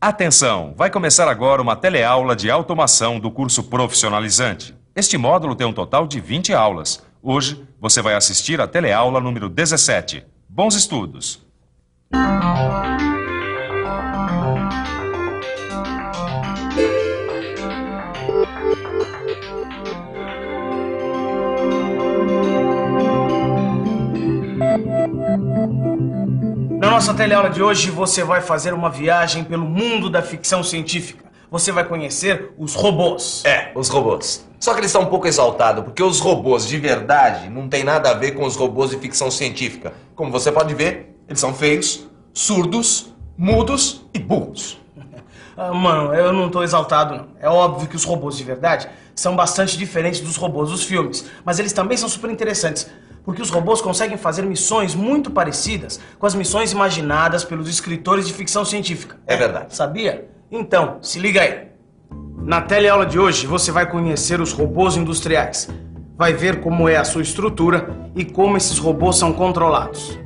Atenção! Vai começar agora uma teleaula de automação do curso profissionalizante. Este módulo tem um total de 20 aulas. Hoje, você vai assistir a teleaula número 17. Bons estudos! Na nossa teleaula de hoje, você vai fazer uma viagem pelo mundo da ficção científica. Você vai conhecer os robôs. Os robôs. Só que eles estão um pouco exaltados, porque os robôs de verdade não tem nada a ver com os robôs de ficção científica. Como você pode ver, eles são feios, surdos, mudos e burros. Mano, eu não tô exaltado, não. É óbvio que os robôs de verdade são bastante diferentes dos robôs dos filmes, mas eles também são super interessantes, porque os robôs conseguem fazer missões muito parecidas com as missões imaginadas pelos escritores de ficção científica. É verdade. Sabia? Então, se liga aí. Na teleaula de hoje, você vai conhecer os robôs industriais. Vai ver como é a sua estrutura e como esses robôs são controlados.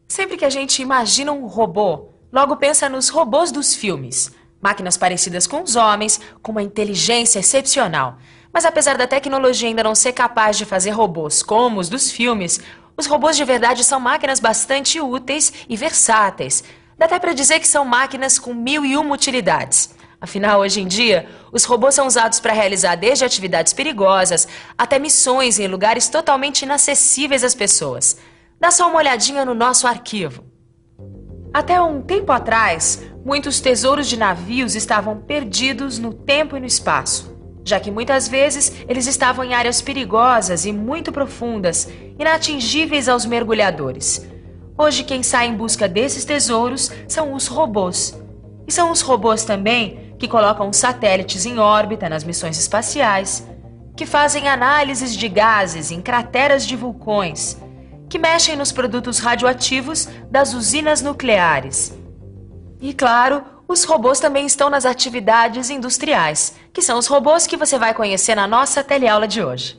Sempre que a gente imagina um robô, logo pensa nos robôs dos filmes. Máquinas parecidas com os homens, com uma inteligência excepcional. Mas apesar da tecnologia ainda não ser capaz de fazer robôs como os dos filmes, os robôs de verdade são máquinas bastante úteis e versáteis. Dá até para dizer que são máquinas com 1001 utilidades. Afinal, hoje em dia, os robôs são usados para realizar desde atividades perigosas até missões em lugares totalmente inacessíveis às pessoas. Dá só uma olhadinha no nosso arquivo. Até um tempo atrás, muitos tesouros de navios estavam perdidos no tempo e no espaço, já que muitas vezes eles estavam em áreas perigosas e muito profundas, inatingíveis aos mergulhadores. Hoje quem sai em busca desses tesouros são os robôs. E são os robôs também que colocam satélites em órbita nas missões espaciais, que fazem análises de gases em crateras de vulcões, que mexem nos produtos radioativos das usinas nucleares. E claro, os robôs também estão nas atividades industriais, que são os robôs que você vai conhecer na nossa teleaula de hoje.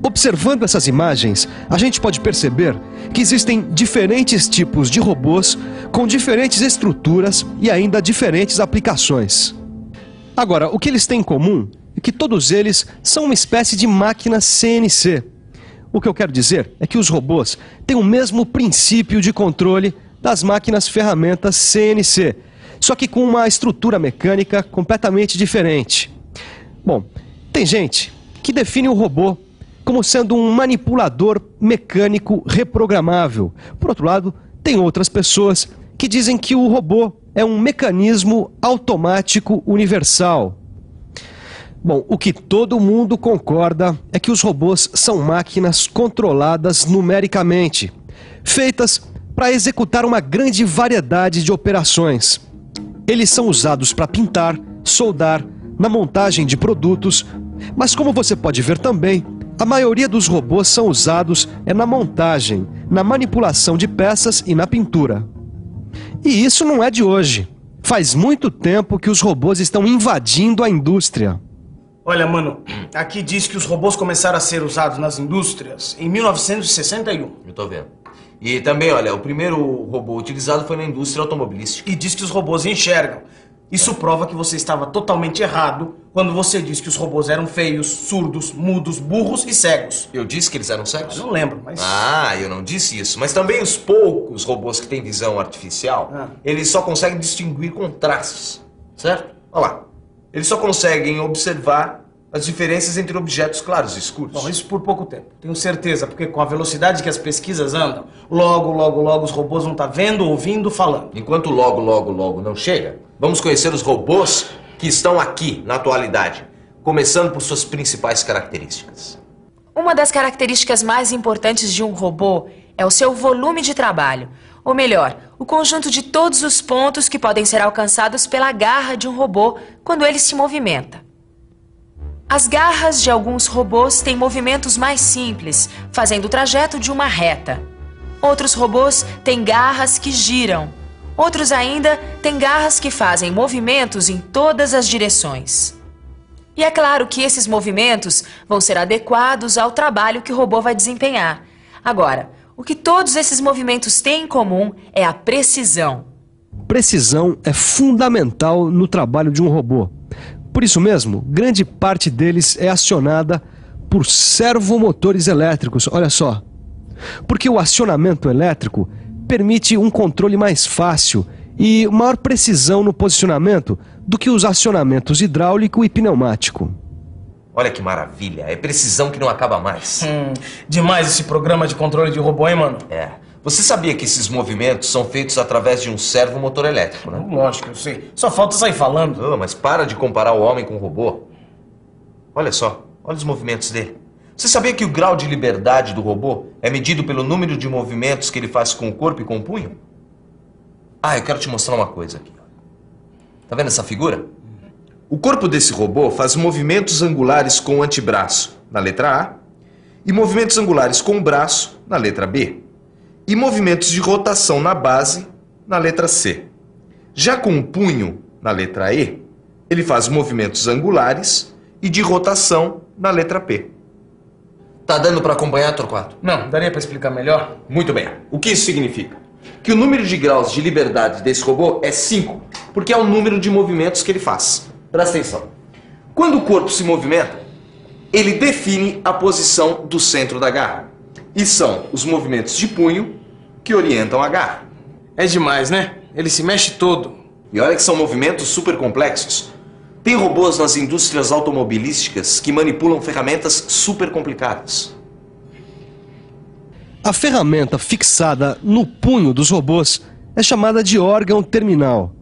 Observando essas imagens, a gente pode perceber que existem diferentes tipos de robôs com diferentes estruturas e ainda diferentes aplicações. Agora, o que eles têm em comum é que todos eles são uma espécie de máquina CNC. O que eu quero dizer é que os robôs têm o mesmo princípio de controle das máquinas ferramentas CNC, só que com uma estrutura mecânica completamente diferente. Bom, tem gente que define o robô como sendo um manipulador mecânico reprogramável. Por outro lado, tem outras pessoas que dizem que o robô é um mecanismo automático universal. Bom, o que todo mundo concorda é que os robôs são máquinas controladas numericamente, feitas para executar uma grande variedade de operações. Eles são usados para pintar, soldar, na montagem de produtos, mas como você pode ver também, a maioria dos robôs são usados na montagem, na manipulação de peças e na pintura. E isso não é de hoje. Faz muito tempo que os robôs estão invadindo a indústria. Olha, mano, aqui diz que os robôs começaram a ser usados nas indústrias em 1961. Eu tô vendo. E também, olha, o primeiro robô utilizado foi na indústria automobilística. E diz que os robôs enxergam. Isso prova que você estava totalmente errado quando você disse que os robôs eram feios, surdos, mudos, burros e cegos. Eu disse que eles eram cegos? Eu não lembro, mas... Eu não disse isso. Mas também os poucos robôs que têm visão artificial, eles só conseguem distinguir com traços, certo? Olha lá. Eles só conseguem observar as diferenças entre objetos claros e escuros. Bom, isso por pouco tempo. Tenho certeza, porque com a velocidade que as pesquisas andam, logo os robôs vão estar vendo, ouvindo, falando. Enquanto logo não chega, vamos conhecer os robôs que estão aqui na atualidade, começando por suas principais características. Uma das características mais importantes de um robô é o seu volume de trabalho. Ou melhor, o conjunto de todos os pontos que podem ser alcançados pela garra de um robô quando ele se movimenta. As garras de alguns robôs têm movimentos mais simples, fazendo o trajeto de uma reta. Outros robôs têm garras que giram. Outros ainda têm garras que fazem movimentos em todas as direções. E é claro que esses movimentos vão ser adequados ao trabalho que o robô vai desempenhar. Agora, o que todos esses movimentos têm em comum é a precisão. Precisão é fundamental no trabalho de um robô. Por isso mesmo, grande parte deles é acionada por servomotores elétricos, olha só. Porque o acionamento elétrico permite um controle mais fácil e maior precisão no posicionamento do que os acionamentos hidráulico e pneumático. Olha que maravilha, é precisão que não acaba mais. Demais esse programa de controle de robô, hein, mano? É. Você sabia que esses movimentos são feitos através de um servomotor elétrico, né? Lógico, eu sei. Só falta sair falando. Ah, mas para de comparar o homem com o robô. Olha só, olha os movimentos dele. Você sabia que o grau de liberdade do robô é medido pelo número de movimentos que ele faz com o corpo e com o punho? Ah, eu quero te mostrar uma coisa aqui. Tá vendo essa figura? O corpo desse robô faz movimentos angulares com o antebraço, na letra A, e movimentos angulares com o braço, na letra B, e movimentos de rotação na base, na letra C. Já com o punho, na letra E, ele faz movimentos angulares e de rotação na letra P. Tá dando para acompanhar, Torquato? Não, daria para explicar melhor? Muito bem. O que isso significa? Que o número de graus de liberdade desse robô é 5, porque é o número de movimentos que ele faz. Presta atenção. Quando o corpo se movimenta, ele define a posição do centro da garra. E são os movimentos de punho que orientam a garra. É demais, né? Ele se mexe todo. E olha que são movimentos super complexos. Tem robôs nas indústrias automobilísticas que manipulam ferramentas super complicadas. A ferramenta fixada no punho dos robôs é chamada de órgão terminal.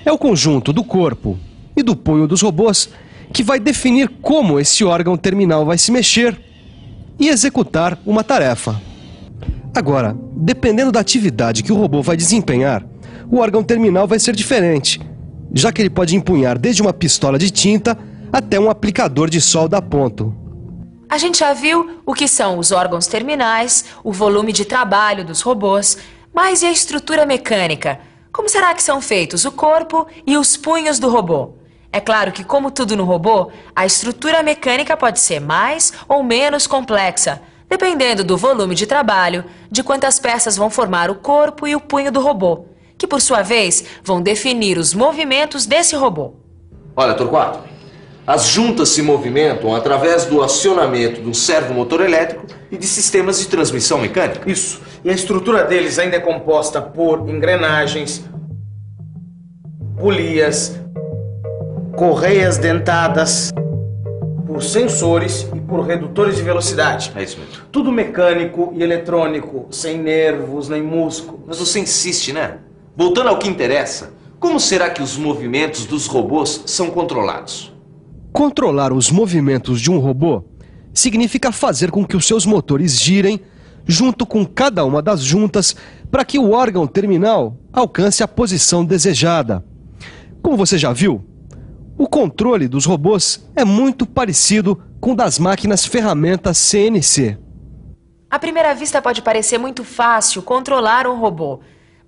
É o conjunto do corpo e do punho dos robôs que vai definir como esse órgão terminal vai se mexer e executar uma tarefa. Agora, dependendo da atividade que o robô vai desempenhar, o órgão terminal vai ser diferente, já que ele pode empunhar desde uma pistola de tinta até um aplicador de solda a ponto. A gente já viu o que são os órgãos terminais, o volume de trabalho dos robôs, mas e a estrutura mecânica? Como será que são feitos o corpo e os punhos do robô? É claro que, como tudo no robô, a estrutura mecânica pode ser mais ou menos complexa, dependendo do volume de trabalho, de quantas peças vão formar o corpo e o punho do robô, que por sua vez vão definir os movimentos desse robô. Olha, Torquato, as juntas se movimentam através do acionamento do servomotor elétrico e de sistemas de transmissão mecânica. Isso. E a estrutura deles ainda é composta por engrenagens, polias, correias dentadas, por sensores e por redutores de velocidade. É isso mesmo. Tudo mecânico e eletrônico, sem nervos nem músculos. Mas você insiste, né? Voltando ao que interessa, como será que os movimentos dos robôs são controlados? Controlar os movimentos de um robô significa fazer com que os seus motores girem junto com cada uma das juntas para que o órgão terminal alcance a posição desejada. Como você já viu, o controle dos robôs é muito parecido com o das máquinas ferramentas CNC. À primeira vista pode parecer muito fácil controlar um robô,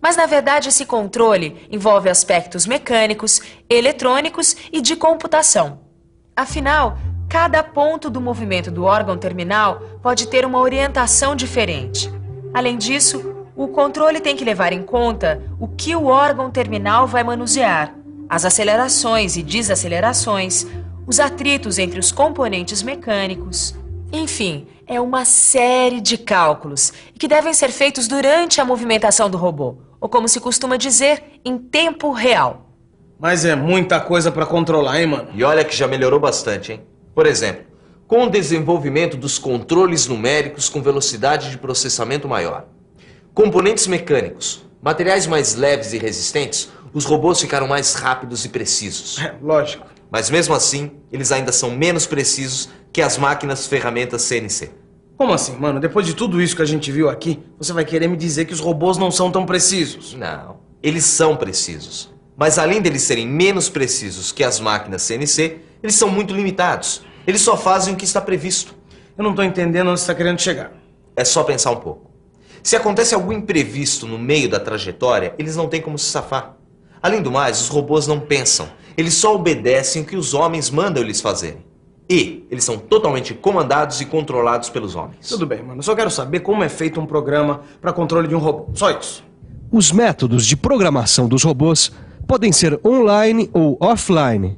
mas na verdade esse controle envolve aspectos mecânicos, eletrônicos e de computação. Afinal, cada ponto do movimento do órgão terminal pode ter uma orientação diferente. Além disso, o controle tem que levar em conta o que o órgão terminal vai manusear, as acelerações e desacelerações, os atritos entre os componentes mecânicos. Enfim, é uma série de cálculos que devem ser feitos durante a movimentação do robô, ou como se costuma dizer, em tempo real. Mas é muita coisa pra controlar, hein, mano? E olha que já melhorou bastante, hein? Por exemplo, com o desenvolvimento dos controles numéricos com velocidade de processamento maior, componentes mecânicos, materiais mais leves e resistentes, os robôs ficaram mais rápidos e precisos. É, lógico. Mas mesmo assim, eles ainda são menos precisos que as máquinas ferramentas CNC. Como assim, mano? Depois de tudo isso que a gente viu aqui, você vai querer me dizer que os robôs não são tão precisos? Não, eles são precisos. Mas além deles serem menos precisos que as máquinas CNC, eles são muito limitados. Eles só fazem o que está previsto. Eu não tô entendendo onde você está querendo chegar. É só pensar um pouco. Se acontece algum imprevisto no meio da trajetória, eles não têm como se safar. Além do mais, os robôs não pensam. Eles só obedecem o que os homens mandam eles fazerem. E eles são totalmente comandados e controlados pelos homens. Tudo bem, mano. Eu só quero saber como é feito um programa para controle de um robô. Só isso. Os métodos de programação dos robôs podem ser online ou offline.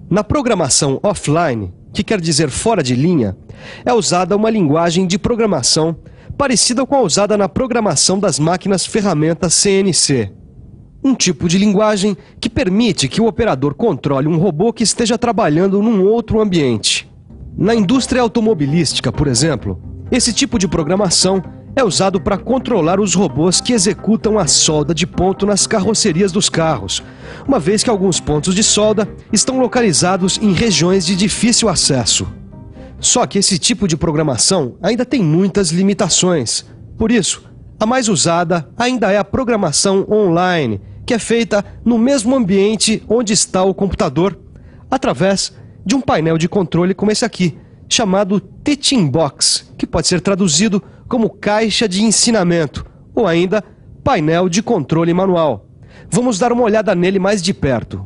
Na programação offline, que quer dizer fora de linha, é usada uma linguagem de programação parecida com a usada na programação das máquinas ferramentas CNC. Um tipo de linguagem que permite que o operador controle um robô que esteja trabalhando num outro ambiente. Na indústria automobilística, por exemplo, esse tipo de programação é usado para controlar os robôs que executam a solda de ponto nas carrocerias dos carros, uma vez que alguns pontos de solda estão localizados em regiões de difícil acesso. Só que esse tipo de programação ainda tem muitas limitações. Por isso, a mais usada ainda é a programação online, que é feita no mesmo ambiente onde está o computador, através de um painel de controle como esse aqui, chamado Teaching Box, que pode ser traduzido como caixa de ensinamento, ou ainda painel de controle manual. Vamos dar uma olhada nele mais de perto.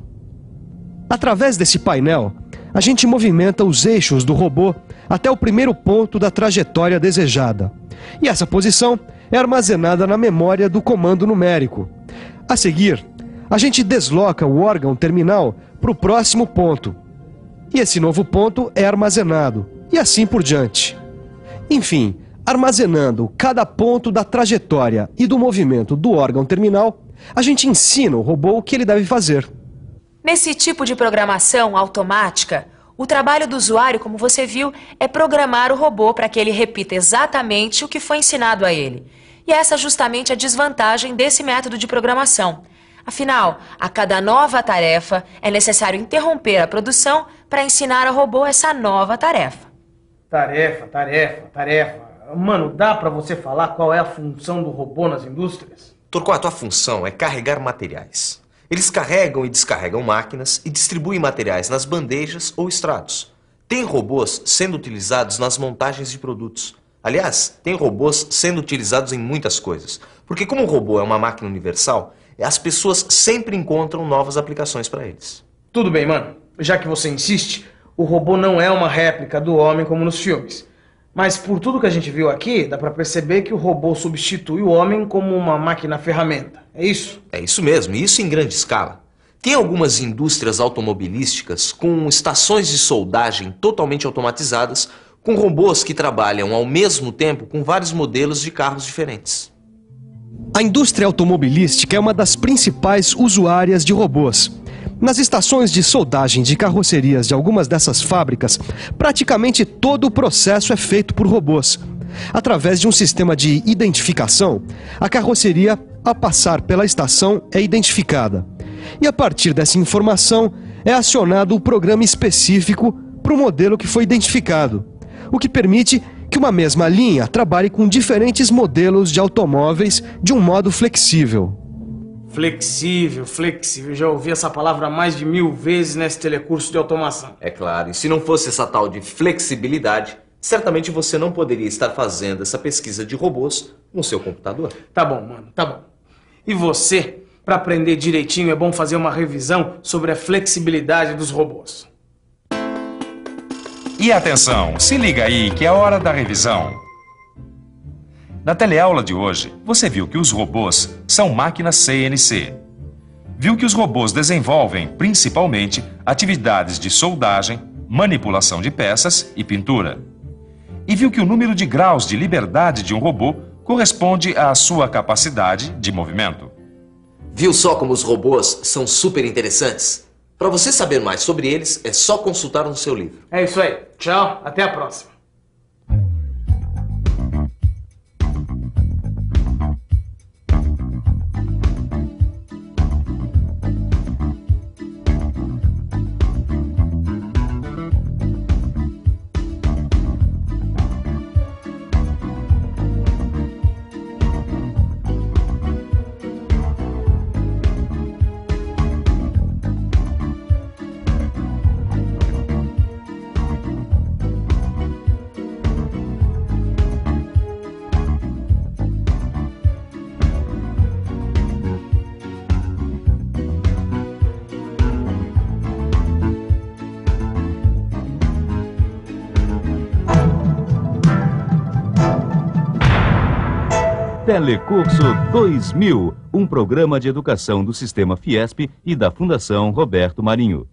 Através desse painel, a gente movimenta os eixos do robô até o primeiro ponto da trajetória desejada. E essa posição é armazenada na memória do comando numérico. A seguir, a gente desloca o órgão terminal para o próximo ponto. E esse novo ponto é armazenado, e assim por diante. Enfim, armazenando cada ponto da trajetória e do movimento do órgão terminal, a gente ensina o robô o que ele deve fazer. Nesse tipo de programação automática, o trabalho do usuário, como você viu, é programar o robô para que ele repita exatamente o que foi ensinado a ele. E essa é justamente a desvantagem desse método de programação. Afinal, a cada nova tarefa, é necessário interromper a produção para ensinar ao robô essa nova tarefa. Tarefa. Mano, dá pra você falar qual é a função do robô nas indústrias? Torquato, a função é carregar materiais. Eles carregam e descarregam máquinas e distribuem materiais nas bandejas ou estrados. Tem robôs sendo utilizados nas montagens de produtos. Aliás, tem robôs sendo utilizados em muitas coisas. Porque como o robô é uma máquina universal, as pessoas sempre encontram novas aplicações para eles. Tudo bem, mano. Já que você insiste, o robô não é uma réplica do homem como nos filmes. Mas por tudo que a gente viu aqui, dá pra perceber que o robô substitui o homem como uma máquina-ferramenta. É isso? É isso mesmo, e isso em grande escala. Tem algumas indústrias automobilísticas com estações de soldagem totalmente automatizadas, com robôs que trabalham ao mesmo tempo com vários modelos de carros diferentes. A indústria automobilística é uma das principais usuárias de robôs. Nas estações de soldagem de carrocerias de algumas dessas fábricas, praticamente todo o processo é feito por robôs. Através de um sistema de identificação, a carroceria, ao passar pela estação, é identificada. E a partir dessa informação, é acionado o programa específico para o modelo que foi identificado, o que permite que uma mesma linha trabalhe com diferentes modelos de automóveis de um modo flexível. Flexível. Já ouvi essa palavra mais de 1000 vezes nesse telecurso de automação. É claro, e se não fosse essa tal de flexibilidade, certamente você não poderia estar fazendo essa pesquisa de robôs no seu computador. Tá bom, mano, tá bom. E você, para aprender direitinho, é bom fazer uma revisão sobre a flexibilidade dos robôs. E atenção, se liga aí que é hora da revisão. Na teleaula de hoje, você viu que os robôs são máquinas CNC. Viu que os robôs desenvolvem, principalmente, atividades de soldagem, manipulação de peças e pintura. E viu que o número de graus de liberdade de um robô corresponde à sua capacidade de movimento. Viu só como os robôs são super interessantes? Para você saber mais sobre eles, é só consultar no seu livro. É isso aí. Tchau, até a próxima. Telecurso 2000, um programa de educação do Sistema Fiesp e da Fundação Roberto Marinho.